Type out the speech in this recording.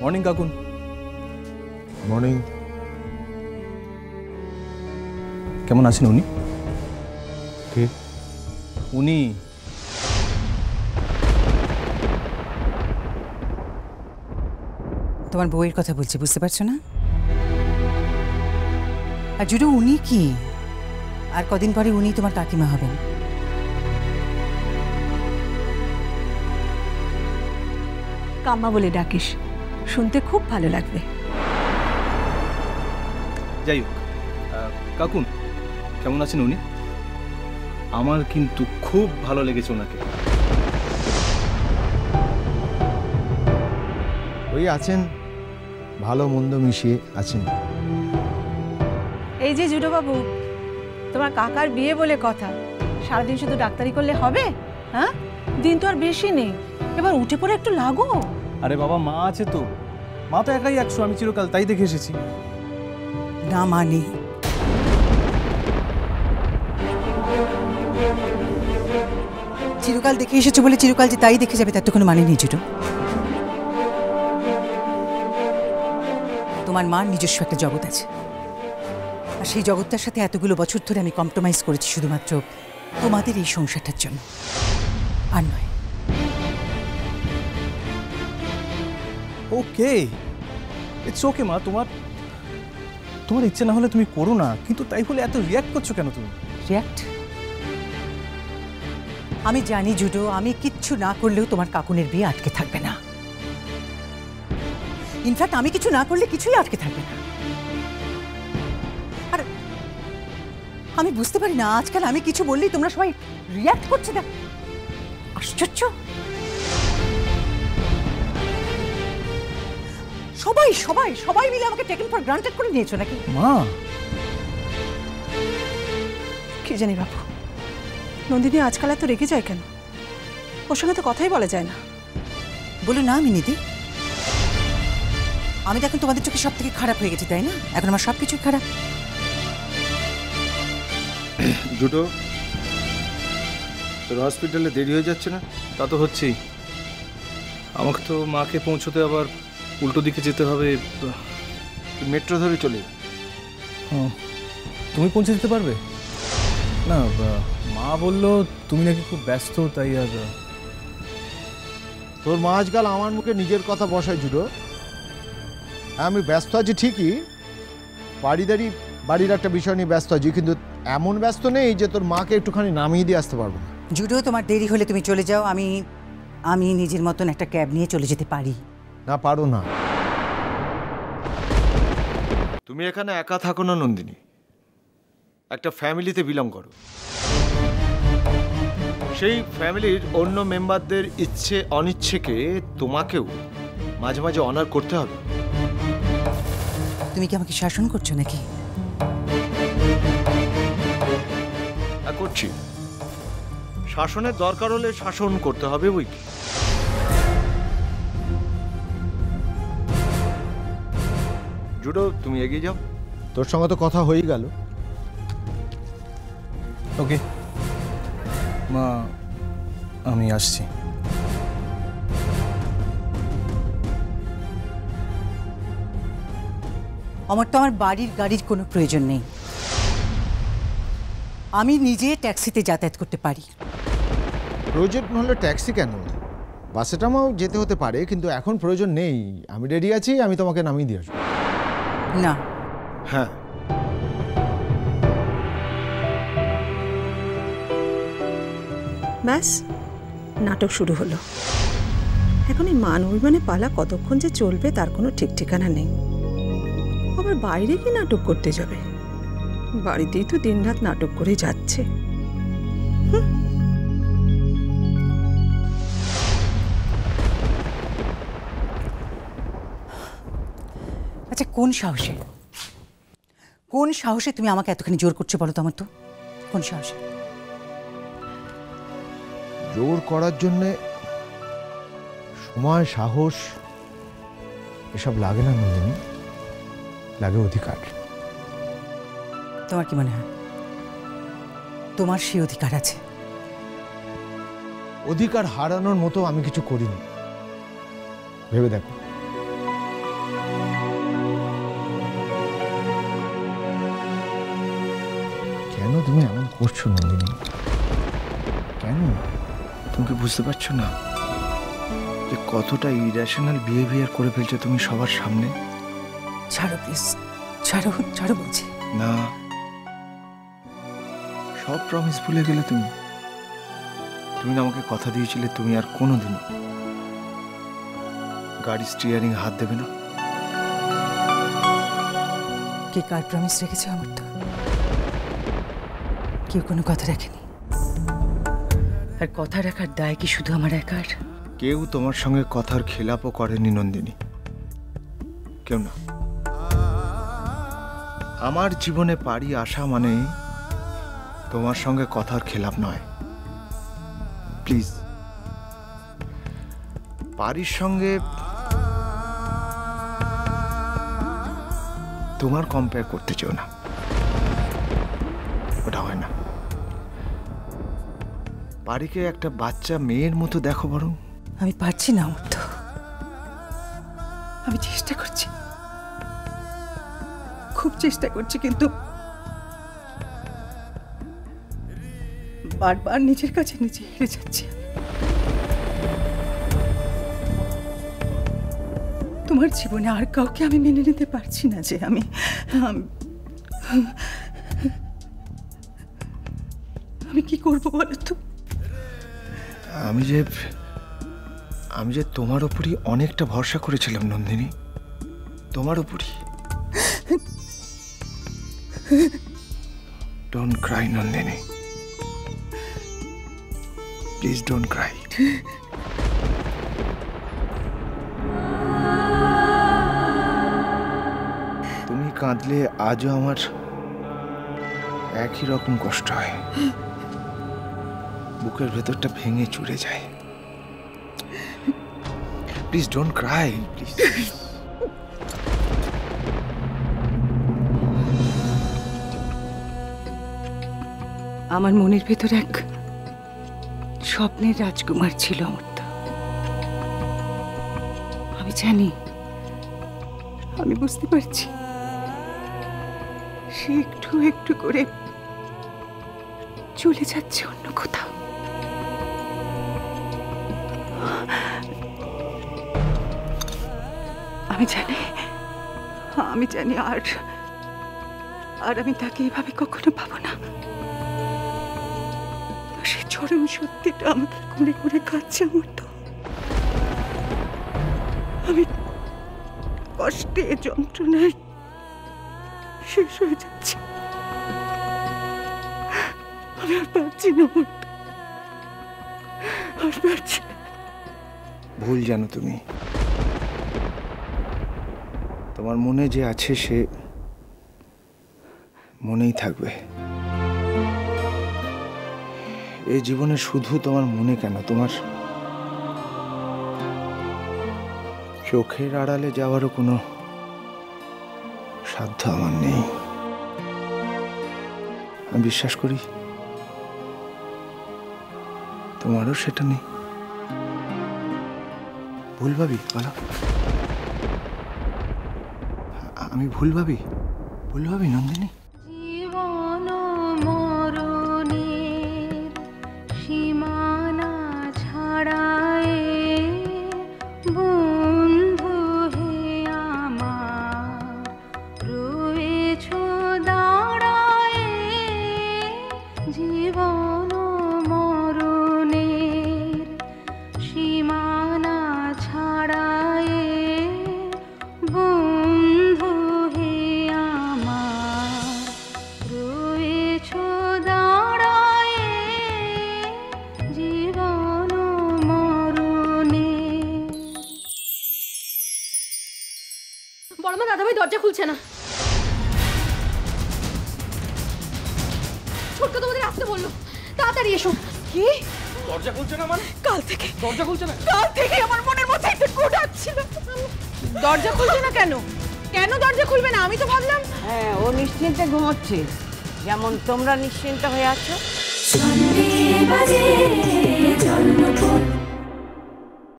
Morning কাকুন। Morning. কেমন আছেন উনি? কে? উনি তোমার বউয়ের কথা বলছি, বুঝতে পারছো না? আর জুডো, উনি কি? আর কদিন পরে উনি তোমার কাকিমা হবেন। কাম্মা বলে ডাকিস, শুনতে খুব ভালো লাগবে। যাই হোক, কাকুন কেমন আছেন উনি? আমার কিন্তু খুব ভালো লেগেছে ওনাকে। ওই আছেন, ভালো মন্দ মিশিয়ে আছেন। এই যে জুডো বাবু, তোমার কাকার বিয়ে বলে কথা, সারাদিন শুধু ডাক্তারি করলে হবে? হ্যাঁ, দিন তো আর বেশি নেই, এবার উঠে পড়ে একটু লাগো। আরে বাবা, মা আছে তো, মা তো একাই 100, আমি চিরকাল তাই দেখে এসেছি। না মানে চিরকাল দেখে এসেছো বলে চিরকাল যে তাই দেখে যাবে তার তো কোনো মানে নেই জুডো। তোমার মার নিজস্ব একটা জগৎ আছে, আর সেই জগৎটার সাথে এতগুলো বছর ধরে আমি কম্প্রোমাইজ করেছি শুধুমাত্র তোমাদের এই সংসারটার জন্য, আর নয়। ওকে, ইটস ওকে মা, তোমার ইচ্ছে না হলে তুমি করো না, কিন্তু তাই বলে এত রিয়াক্ট করছো কেন তুমি? রিয়াক্ট? আমি জানি জুডো, আমি কিচ্ছু না করলেও তোমার কাকুনের বিয়ে আটকে থাকবে না। ইনফ্যাক্ট আমি কিছু না করলে কিছুই আটকে থাকবে না। আর আমি বুঝতে পারি না, আজকাল আমি কিছু বললেই তোমরা সবাই রিয়াক্ট করছে। দেখ, আশ্চর্য। সবাই সবাই সবাই মিলে আমাকে টেকেন ফর গ্রান্টেড করে নিয়েছো নাকি? মা, কি জানি বাবু, নন্দিনী আজকাল এত রেগে যায় কেন? ওর সঙ্গে তো কথাই বলা যায় না। বলো না মিনিদি, আমি তো এখন তোমাদের চোখে সব থেকে খারাপ হয়ে গেছি, তাই না? এখন আমার সব কিছুই খারাপ। জুটো, তোর হসপিটালে দেরি হয়ে যাচ্ছে না? তা তো হচ্ছেই। আমাকে তো মাকে পৌঁছতে আবার উল্টো দিকে যেতে হবে। মেট্রো ধরে চলে। তুমি পৌঁছে দিতে পারবে না? মা বললো তুমি নাকি খুব ব্যস্ত, তাই। আর তোর মা আজকাল আমার মুখে নিজের কথা বসায় জুটো। আমি ব্যস্ত আছি ঠিকই, বাড়ির একটা বিষয় নিয়ে ব্যস্ত আছি, কিন্তু এমন ব্যস্ত নেই যে তোর মাকে একটুখানি নামিয়ে দিয়ে আসতে পারবো না। জুডো, তোমার দেরি হলে তুমি চলে যাও, আমি নিজের মতন একটা ক্যাব নিয়ে চলে যেতে পারি। না, পারো না। তুমি এখানে একা থাকো না নন্দিনী, একটা ফ্যামিলিতে বিলং করো। সেই ফ্যামিলির অন্য মেম্বারদের ইচ্ছে অনিচ্ছেকে তোমাকেও মাঝে মাঝে অনার করতে হবে। তুমি কি আমাকে শাসন করছো নাকি? করছি। শাসনের দরকার হলে শাসন করতে হবে, বই কি। জুডো, তুমি এগিয়ে যাও, তোর সঙ্গে তো কথা হয়ে গেল। ওকে মা, আমি আসছি। আমার তো আমার বাড়ির গাড়ির কোনো প্রয়োজন নেই, আমি নিজে ট্যাক্সিতে যাতায়াত করতে পারি। প্রয়োজন হলে ট্যাক্সি কেন, বাসে টামাও যেতে হতে পারে, কিন্তু এখন প্রয়োজন নেই। আমি রেডি আছি, আমি তোমাকে নামিয়ে দিয়ে আসবো। না। হ্যাঁ। ব্যাস, নাটক শুরু হলো। এখন এই মান অভিমানে পালা কতক্ষণ যে চলবে তার কোনো ঠিক ঠিকানা নেই। আবার বাইরে কি নাটক করতে যাবে? বাড়িতেই তো দিনরাত নাটক করে যাচ্ছে। আচ্ছা, কোন সাহসে তুমি আমাকে এতখানি জোর করছো বলো তো? আমার তো কোন সাহসে? জোর করার জন্যে সময়, সাহস এসব লাগে না নন্দিনী, লাগে অধিকার। তোমার কি মনে হয় তোমার সেই অধিকার আছে? অধিকার হারানোর মতো আমি কিছু করিনি, ভেবে দেখো। কেন তুমি এমন করছো নন্দিনী? কেন? তুমি কি বুঝতে পারছো না যে কতটা ইরেশনাল বিহেভিয়ার করে ফেলছো তুমি সবার সামনে? ছাড়ো প্লিজ, ছাড়ো ছাড়ো বলছি। না, সব প্রমিস ভুলে গেলে তুমি। তুমি না আমাকে কথা দিয়েছিলে তুমি আর কোনোদিন গাড়ি স্টিয়ারিং হাত দেবে না। কে কার প্রমিস রেখেছে আমার? তো কেউ কোনো কথা রাখেনি। আর কথা রাখার দায় কি শুধু আমার একার? কেউ তোমার সঙ্গে কথার খেলাপও করেনি নন্দিনী, কেউ না। আমার জীবনে পারি আসা মানে তোমার সঙ্গে কথার খেলাপ নয়। প্লিজ, পারির সঙ্গে তোমার কম্পেয়ার করতে চাও না, ওটা হয় না। পারিকে একটা বাচ্চা মেয়ের মতো দেখো বরং। আমি পারছি না অমর, তো আমি চেষ্টা করছি, খুব চেষ্টা করছি, কিন্তু বারবার নিজের কাছে নিজে হেরে যাচ্ছি। তোমার জীবনে আর কাউকে আমি মেনে নিতে পারছি না যে আমি কি করবো বলো তো? আমি যে তোমার উপরই অনেকটা ভরসা করেছিলাম নন্দিনী, তোমার উপরই। Don't Cry Nandini, please don't Cry. তুমি কাঁদলে আজও আমার একই রকম কষ্ট হয়, বুকের ভেতরটা ভেঙে চুরে যায়। Please don't Cry, please. আমার মনের ভেতর এক স্বপ্নের রাজকুমার ছিল অমর্ত্য। আমি জানি, আমি বুঝতে পারছি, সে একটু একটু করে চলে যাচ্ছে অন্য কোথাও। আমি জানি আর আমি তাকে এভাবে কখনো পাবো না। সে চরম সত্যিটা আমাকে করে করে খাচ্ছে আমার। তো আমি কষ্টে যন্ত্রণায় শেষ হয়ে যাচ্ছি। আমি আর পারছি না, আর পারছি না। ভুল জানো তুমি, তোমার মনে যে আছে সে মনেই থাকবে। এই জীবনে শুধু তোমার মনে কেন, তোমার চোখের আড়ালে যাওয়ারও কোনো সাধ্য আমার নেই। আমি বিশ্বাস করি তোমারও সেটা নেই। ভুল ভাবি বলো? আমি ভুল ভাবি নন্দিনী? জীবন মরণের সীমানা ছাড়ায় বন্ধু হে আমার রয়েছ দাঁড়ায়। জীবন মরণের সীমানা ছাড়ায় বন্ধু হে আমার রয়েছ দাঁড়ায়। জীবন মরণে। বড়মা দাদাভাই দরজা খুলছে না। ছোট্ট তোমাদের আসতে বললো, তাড়াতাড়ি এসো। কি দরজা খুলছে না মানে? কাল থেকে দরজা খুলছে না? কাল থেকে আমার মনের মধ্যে একটা কোডাক ছিল। দরজা খুলছে না কেন? কেন দরজা খুলবে না? আমি তো ভাবলাম হ্যাঁ, ও নিশ্চিন্তে ঘুমোচ্ছে, যেমন তোমরা নিশ্চিন্ত হয়ে আছো। সন্ধ্যে বাজে জন্মপথ